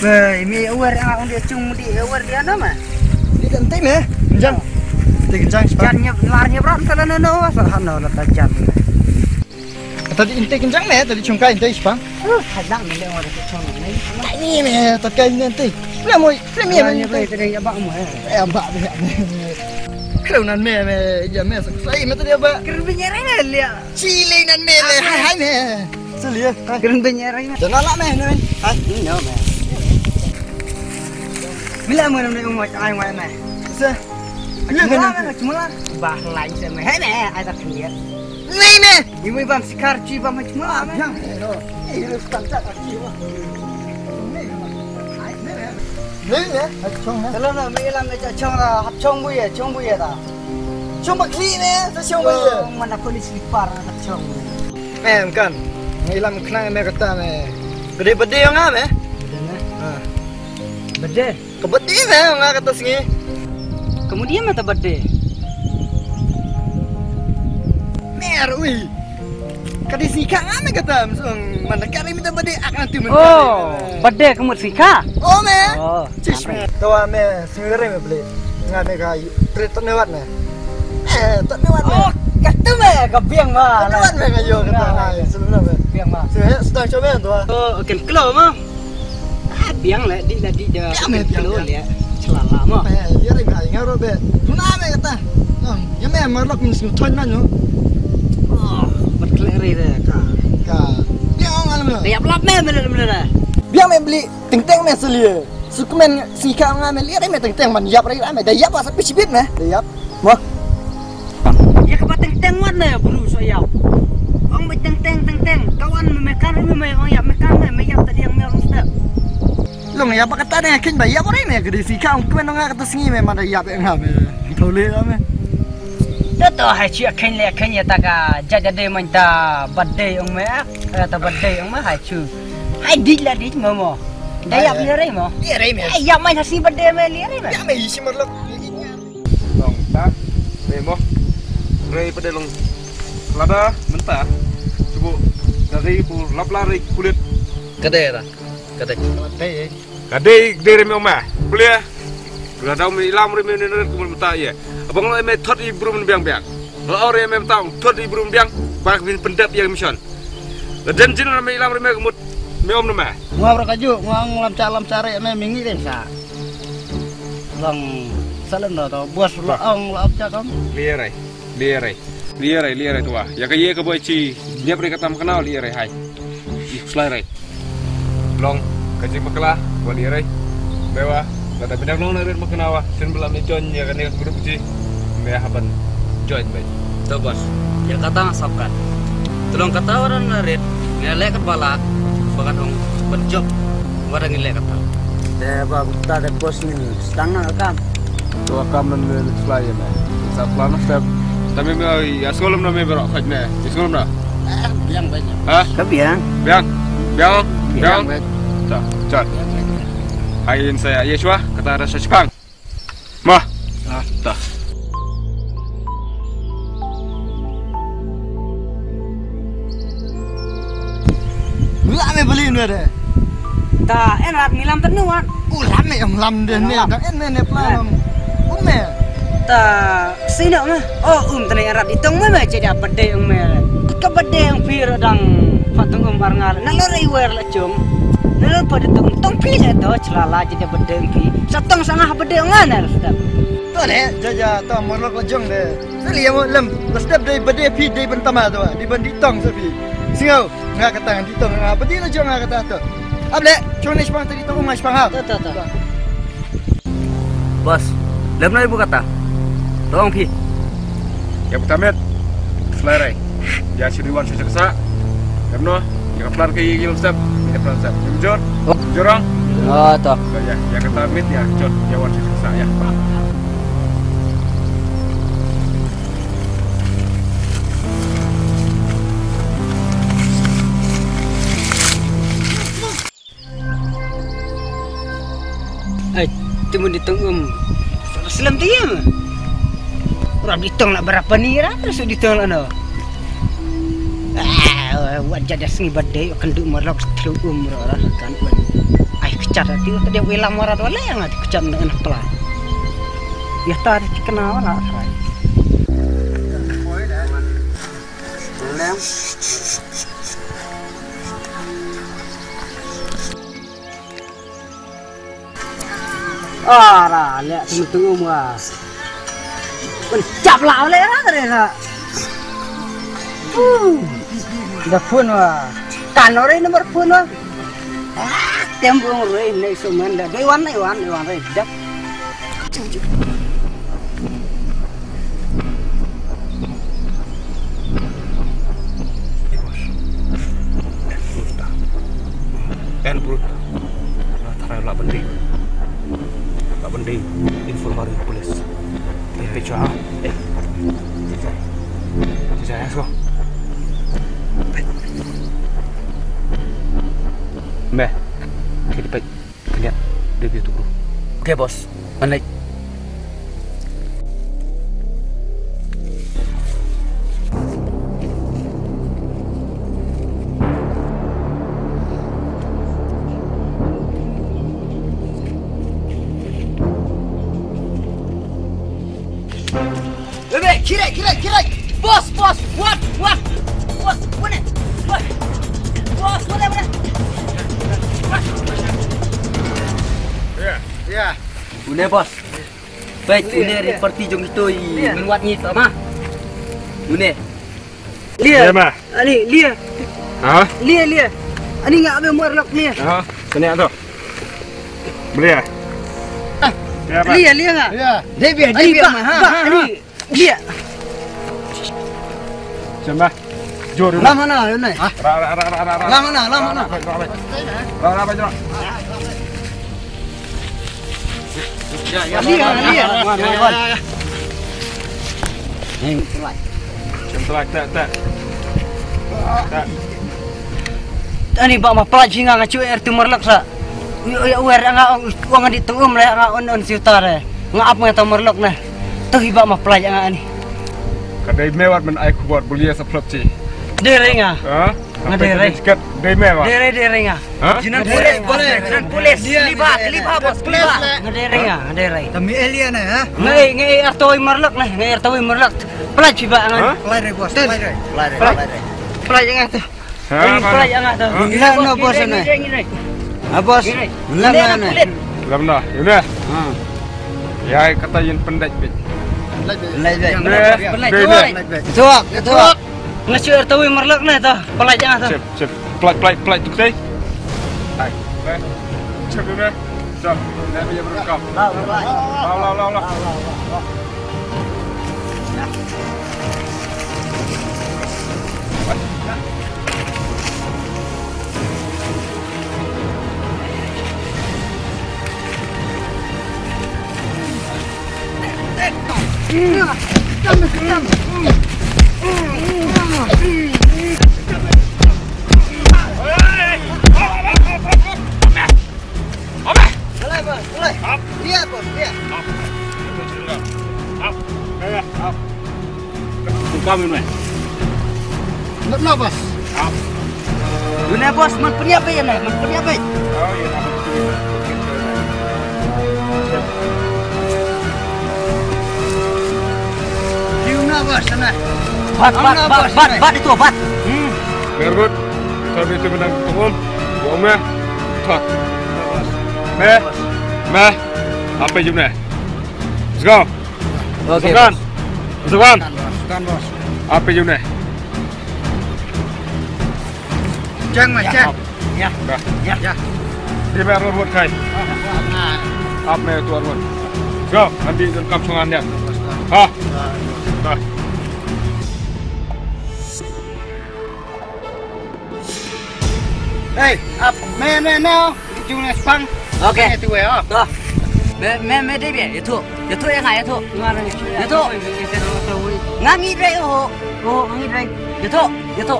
Mi awar ang dia cung di awar dia nama. Di kantin ya. Kencang. Di kencang. Jannya larnya berat salah no salah no la jan. Tadi inti kencang nih, tadi cungkai inti Bang. Hadang ni awar dia cung ni. Ini nih, tadi inti. Lah moi, premier Ni tadi abang mo. Abak dia. Kalau nan me ya me sai me tadi abak. Keren benyere lia. Chile nan me hai me. Selia. Keren benyere. Jangan lah me ni. Hai. No me. Bila mo na umot ay mo na. Sa. Cuma bah lain sama. Hai ne, ada keliat. Ni ne. Ibu bang sikar ci bang cuma. Yang ini standar aki. Ni ne, chong ne. Kalau na mai lam na chong ra hap chong bu ye da. Chong bak li ne, sa chong bu. Mana polis lipar na chong. Em kan. Ni lam kena me kata me. Bede-bede yang ah me. Bede. Kebeti me yang kata singi. Kemudian mata bede. Mer ui. Kadi sika ngame kata msong mana kari minta bede akan tu men. Oh, bede kamu sika. Oh me. Oh, Cish me. Tawa me singere me beli. Ngame ka treat newat me. Tak newat me. Oh, kata me kabiang ma. Newat me kayo kata hai sebelum me. Biang ma. Saya sedang coba tu. Oh, ken kelo ma. Biang lah di dah kelo ya. Celala ma. Ya ring hai ngaro be. Tuna me kata. Ya me marlok min sing thon man no. Oh, berkeleri dah ka. Ka. Ya ngalam me. Dia pelap me bener-bener. Biang me beli ting-ting me selia. Sukumen sika ngame lihat me ting-ting man yap rai me. Dah yap apa picibit me. Dah yap. Wah. Ya ke teng-teng mana bulu saya. Ong me teng-teng kawan memekan me ong ya mekan me yap tadi yang me step. Long ya apa kata ni kin bayar apa ni gede sih kau kau nongak kata singi me mana ya apa ngam tole lah me. Tato hai chi akan ya taka jadi manta birthday ong me ta birthday ong me hai chu. Hai di lah di momo. Daya lirai mo. Lirai me. Ai ya mai hasi birthday me lirai me. Ya me isi merlok. Long tak memo. Ray pada long lada mentah. Coba dari pul lap lari kulit. Kedai ta. Kedai. Hey. Kadai dari mema. Kuliah. Sudah tahu ilam remi nenek kumul mentah ya. Abang lo eme thot ibrum biang-biang. Lo orang eme tahu thot ibrum biang. Bak bin pendap yang mission. Dan jin remi ilam remi kumut meom nama. Ngau rakaju ngau lam cara me mingi dem sa. Long salam dah bos lo ong lo apa kam. Lierai tua. Ya kaya ke boy ci. Dia pernah kata kenal lierai hai. Selai. Long kaji maklah buat lierai. Bewa. Kata pindah long narin makenawa. Sen belam ni join ya kan grup ci. Me haban join baik. Tu bos. Ya kata sabkan. Tolong kata orang narin. Ngelek kepala. Bakat ong berjob. Barang ngelek kata. Dah bagus tak ada bos ni. Setengah kam. Tua kam dan selai me. Saplan step. Tapi ya sekolah mana berok kajne. Sekolah mana? Biang banyak. Hah? Kebiang. Biang. Cat. Hayin saya Yeshua kata rasa Jepang. Mah. Tah. Mula me beli ni ada. Ta enak milam tenuan. Ulam me yang lam deh ni. Dah en me pelan. Me. Ta sino mah. Oh tani erat itong mah jadi apa deh yang me. Ka bade yang pir dang patung barngal. Nalori wer la cum. Nalor pada tong pilih tu celala jadi bade yang pi. Satong sangah bade nganal sedap. Tu deh jaja tu morok lejong deh. Seli yang lem. Step dari bade pi dari bentama tu. Di banditong sepi. Singau ngak kata banditong ngak bade lejong ngak kata tu. Able, cuma ni sepang tadi tu rumah sepang hal. Tu. Bos, lem na ibu kata. Tolong pi. Ya pertama selai. Ya Siriwan seseksa. Karena ya pelan ke gil step. Ya pelan step. Jujur. Jorang. Oh, tu. Ya kata mit ya jod ya wan seseksa ya. Timun ditong Selam dia mah. Orang ditong nak berapa ni lah, terus ditong lah no. Wajah dah sengi badai, akan duk marok teruk umur orang kan. Ai kecat dia wilam warat wala yang kecat dengan pelai. Ya tadi kenal lah rai. Lem. Lihat tunggu wah. Mencap lah oleh lah. Dah phone wah. Kan orang nomor phone wah. Tembung re nei suman dah. Iwan re dak. En brut. Tarai lah penting. Lah penting informasi polis. Pecha. Saya so. Meh. Kita pergi lihat review tu bro. Oke bos. Mana? Kira. Bos. What? Bos, mana? Bos, mana? Ya. Une bos. Baik, une seperti jong itu menguat ni sama. Une. Lia. Mah. Ani, Lia. Hah? Lia. Ani enggak ambil morlok Lia. Sini tu. Beli ya? Lia enggak? Ya. Dia mah. Ani, Lia. Siapa? Jor. Lah mana, Une? Lah mana? Lia. Tak. Ani ba ma pelaj hinga ngacu tu merlak sa. Wer nga wang di tungum le nga on siutare. Nga ap nga merlak nah. Tu hiba ma pelaj nga ani. Kadai mewat men ai kubuat bulia seplop ci. Dere nga. Nga dere. Sikat dai mewat. Dere nga. Jinan polis. Libat bos. Nga dere. Kami alien ha. Ngai artoi merlak nah. Ngai artoi merlak. Pelaj hiba nga. Pelai bos. Pelaj nga tu. Pelaj nga tu. No bos na. Bos. Lamna, yuna. Ya kata yin pendek bit. Tuak. Ngacu artoi merlak nah tu. Pelaj nga tu. Cep. Pelaj tu teh. Hai. Cep yuna. Cep. Nabi yang berkam. La. Kami mana? No bos. Une bos, man punya apa ya nah? Man punya apa? Oh iya. Yuna bos na. Bat itu bat. Very good. Tapi itu menang tungum. Buangnya. Tak. Meh. Apa jumlah? Let's go. Oke. Masukkan. Kan bos. Apa jumlah? Cang macam. Ya. Dia baru buat kai. Apa yang tuan buat? Let's go. Nanti lengkap sungannya. Dah. Hey, up. Man now. Jumlah spang. Oke. Itu ya. Tuh. Me dia biar itu yang ngai itu. Itu. Ngangi dai oh. Ngangi dai. Itu.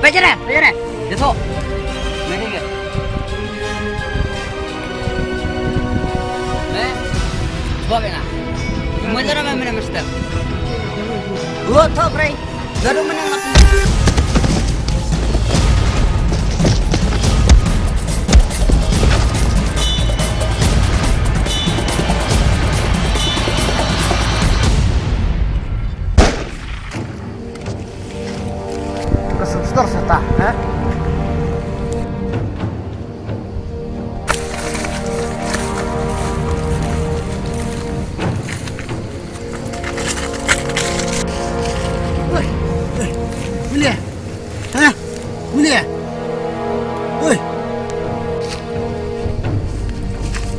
Pejere. Itu. Me dia biar. Bagaimana? Gimana mana mesti? Gua tahu bre. Garu mana nak? Boleh? Hah? Boleh? Oi.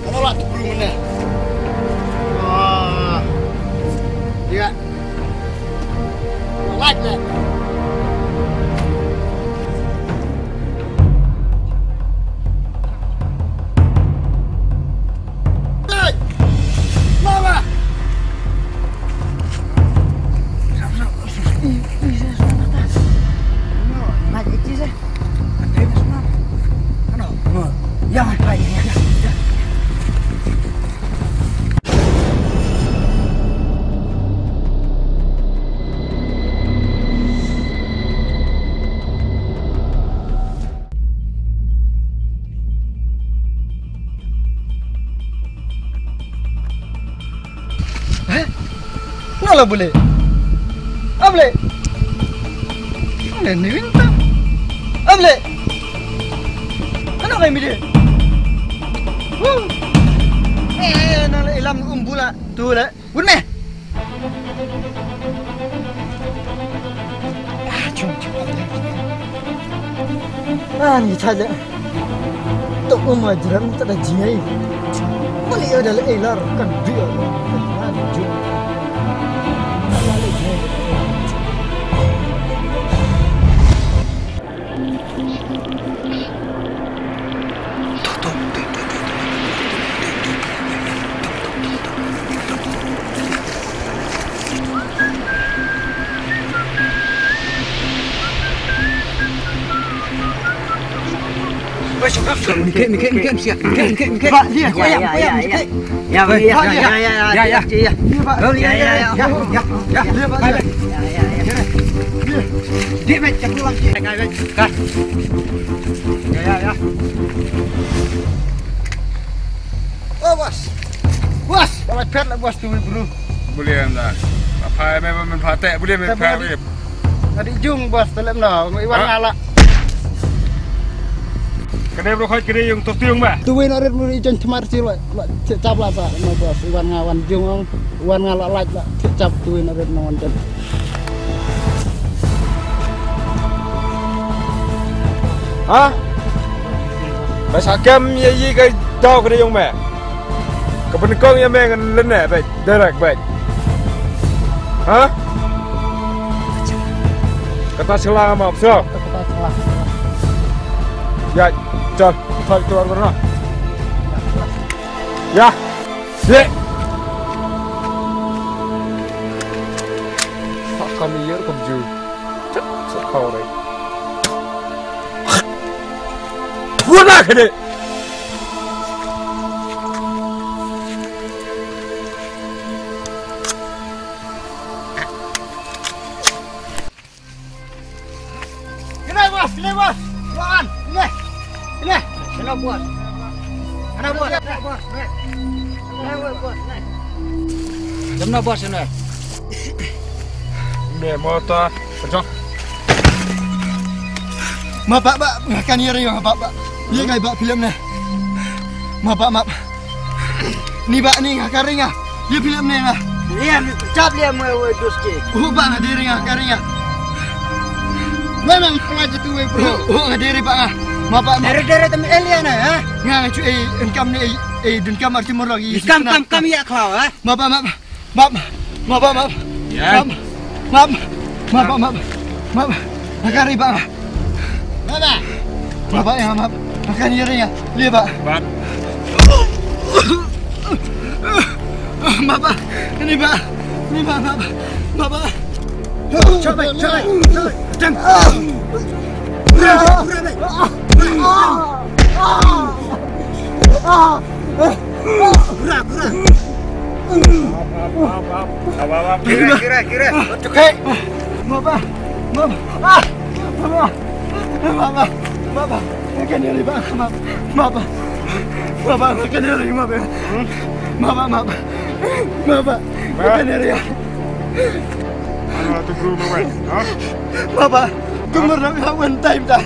Kalau lah tu belum mana? Wah. Dia. Like that. Hey! Mama! Jangan baik ya. Nggak boleh. Boleh. Ini minta. Boleh. Ano kayo mili? Nang ilam umbula tula. Bunme. Chung. Ni saja. Tok umajram tada jingai. Mali ada elar kan dia. Maju. Mikir siap. Pak dia. Ya. Dia macam keluar. Kan. Ya. Oh, bos. Bos, bawa pet lah bos tu bro. Boleh dah. Apa memang menpatek boleh menpatek. Tadi jung bos dalam dah, iwan ngalak. Kedai berkait kedai yang tertiung bah. Tuin orang mau ikan cemar sih lah, cap lah pak, mau bos iwan ngawan jung, iwan ngalak lagi lah, cap tuin orang ngawan jen. Hah? Masakan ye kai tahu kedai yang mah. Kepenekong yang mengen lenek baik, derak baik. Hah? Kata salah maaf so. Kata salah. Ya. Jom, tarik keluar mana? Ya, dek. Tak kami ya, kemju. Cek, sekau deh. Buat lah, dek. Kena bos, Tuan, ini. Kena buat. Jemna bos ini. Ini motor, pecah. Maaf pak, kan ya riang pak. Dia kayak pak film ni. Maaf. Ni pak ni karing ah. Dia film ni lah. Dia cap dia mau doski. Pak ngadiri karing ah. Memang pelajari tu bro. Ngadiri pak ah. Maaf. Dari temen alien ah. Ngang cu engkam ni dengkam arti mur lagi. Kam ya kau ah. Maaf. Ya. Maaf. Nakari pak. Maaf ya maaf. Makan ya ring ya. Lihat pak. Bat. Maaf. Ini pak. Maaf. Coba. Jam. Kira. Cukai. Maaf. Makan dia pak. Maaf. Makan dia maaf. Makan dia. Ano tu guru mo ba? Ha? Maaf. Kumur na one time dah.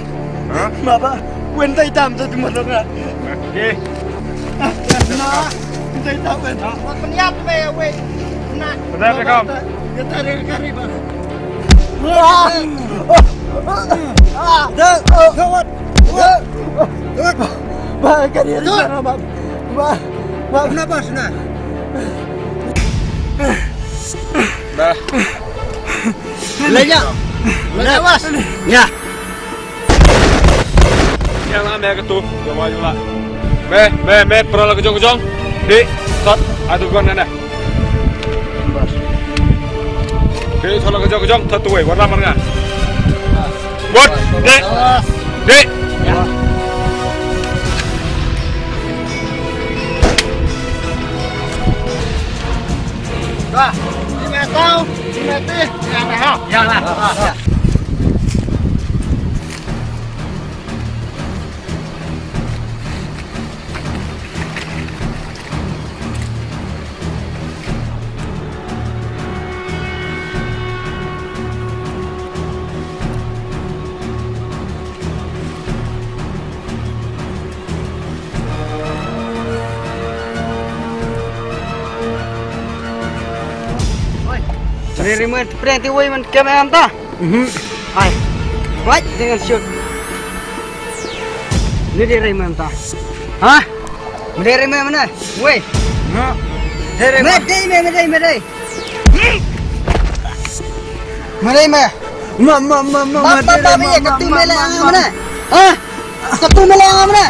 Mapa, wen tay tam tu cuma dong lah. Okey. Nah, tay tam wen. Peniap we. Nah. Benar tak kau? Ya tarik kari bang. Wah. Dah, kawan. Bah, kari di sana bang. Bah, Kenapa sana? Dah. Lejak. Lewas. Ya. Yang lama ya ketu, jom maju lah. Me, perlu kejong. Di, tot, aduh gua nana. Di, kalau kejong, satu way, warna mana? Buat, di. dah. Ini tahu, ini teh, yang lah. Ini remote perang tiwai man kamera anta. Ai. Right dengan shoot. Ini dia remote anta. Hah? Ini remote mana? Wei. No. Medai. Mama. Bapa ya ketu melang mana? Hah? Ketu melang mana?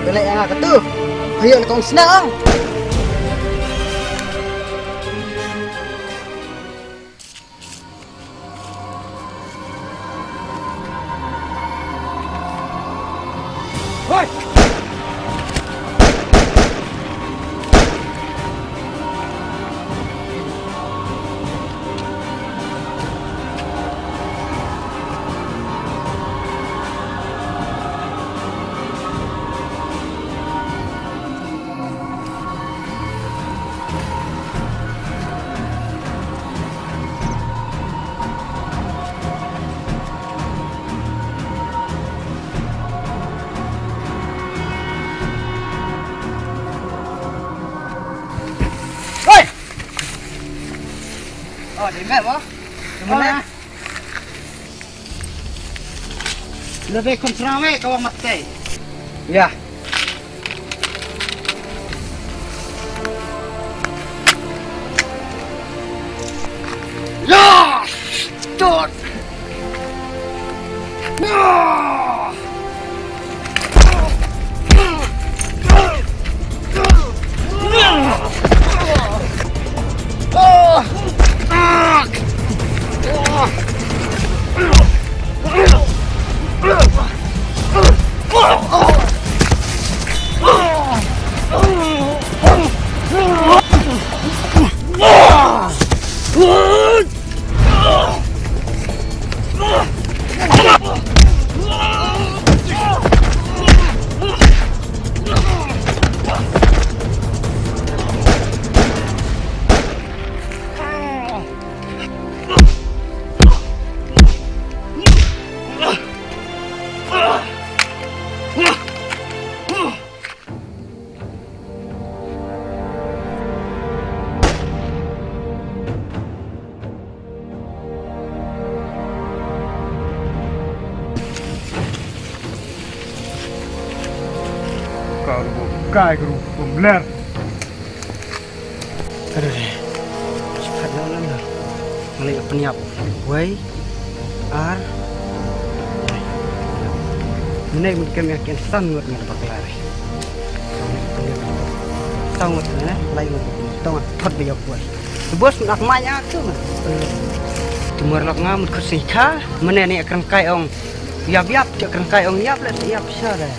Belai yang ketu. Ayo kong senang. Hoi. Oh, di mana? Mana? Lebih kontrawe kau mati. Ya. Ya! Stop! No! Kai guru, pembelar. Aduh deh. Cepat lah. Mulai peniap. Wei. Ar. Ini mungkin yakin sangat dengan pakai sangat lain tong thot bây giờ buat bos nak maya tu tumor lok ngam kursi kha mene ni kerangkai ong yap cak kerangkai ong yap le yap sare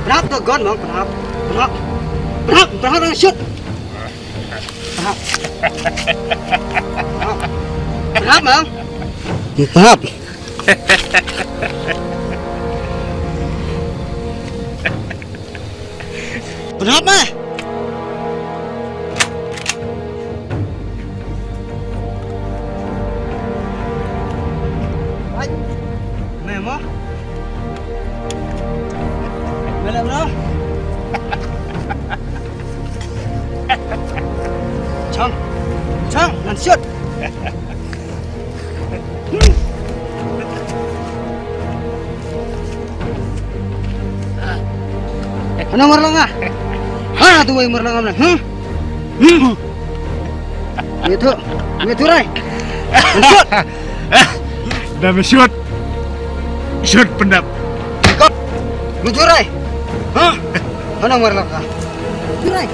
Berap tu gon bang, berap dengan shoot. Berap bang. Berap. Berap mah. Memo. Bro. Chang, nan shoot. Ano marlang ah? Ha, tu ay marlang amna. Itu rai. Shoot. Dah shoot. Shoot pendap. Itu rai. Hah? Ano marlang ah? Itu rai.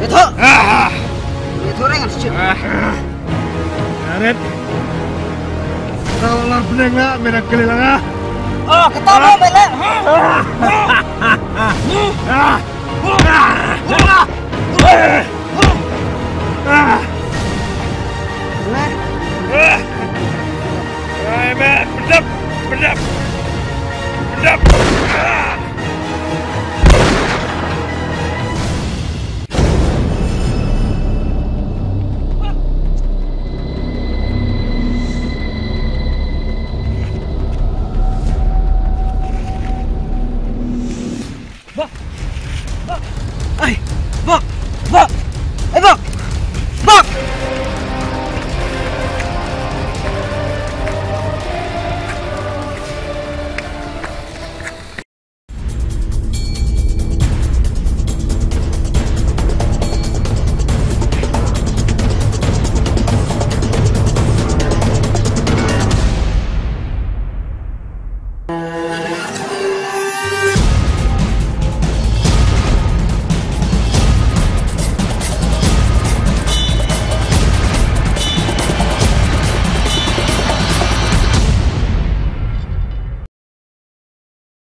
Itu. Itu orang sih. Aret. Kau lah benar nggak menak kelilang ah? Oh, ketemu bela. Pedap.